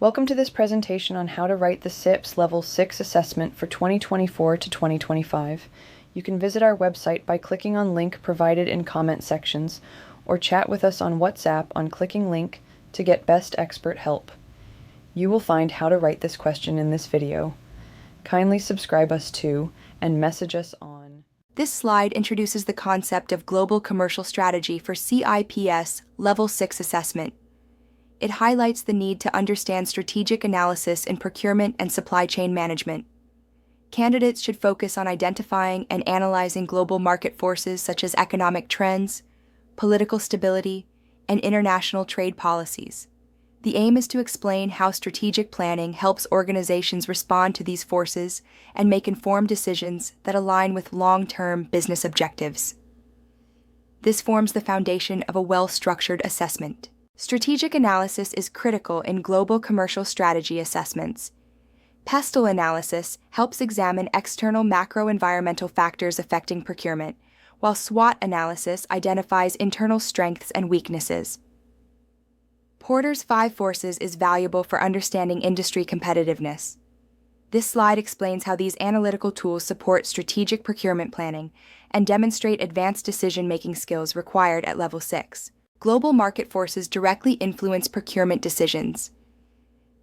Welcome to this presentation on how to write the CIPS Level 6 assessment for 2024 to 2025. You can visit our website by clicking on link provided in comment sections, or chat with us on WhatsApp on clicking link to get best expert help. You will find how to write this question in this video. Kindly subscribe us to and message us on. This slide introduces the concept of global commercial strategy for CIPS Level 6 assessment. It highlights the need to understand strategic analysis in procurement and supply chain management. Candidates should focus on identifying and analyzing global market forces such as economic trends, political stability, and international trade policies. The aim is to explain how strategic planning helps organizations respond to these forces and make informed decisions that align with long-term business objectives. This forms the foundation of a well-structured assessment. Strategic analysis is critical in global commercial strategy assessments. PESTLE analysis helps examine external macro-environmental factors affecting procurement, while SWOT analysis identifies internal strengths and weaknesses. Porter's 5 forces is valuable for understanding industry competitiveness. This slide explains how these analytical tools support strategic procurement planning and demonstrate advanced decision-making skills required at Level 6. Global market forces directly influence procurement decisions.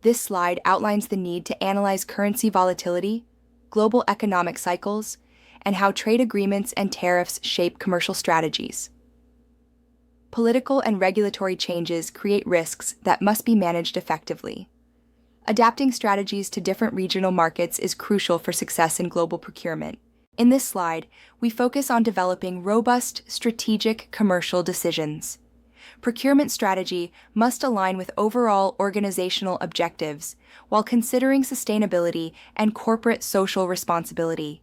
This slide outlines the need to analyze currency volatility, global economic cycles, and how trade agreements and tariffs shape commercial strategies. Political and regulatory changes create risks that must be managed effectively. Adapting strategies to different regional markets is crucial for success in global procurement. In this slide, we focus on developing robust, strategic commercial decisions. Procurement strategy must align with overall organizational objectives while considering sustainability and corporate social responsibility.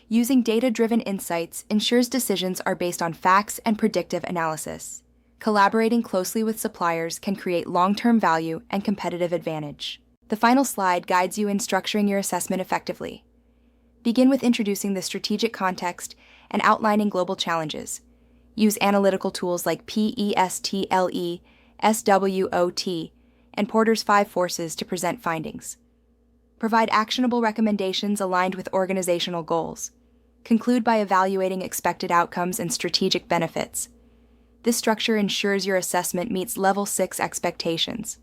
Using data-driven insights ensures decisions are based on facts and predictive analysis. Collaborating closely with suppliers can create long-term value and competitive advantage. The final slide guides you in structuring your assessment effectively. Begin with introducing the strategic context and outlining global challenges. Use analytical tools like PESTLE, SWOT, and Porter's 5 forces to present findings. Provide actionable recommendations aligned with organizational goals. Conclude by evaluating expected outcomes and strategic benefits. This structure ensures your assessment meets Level 6 expectations.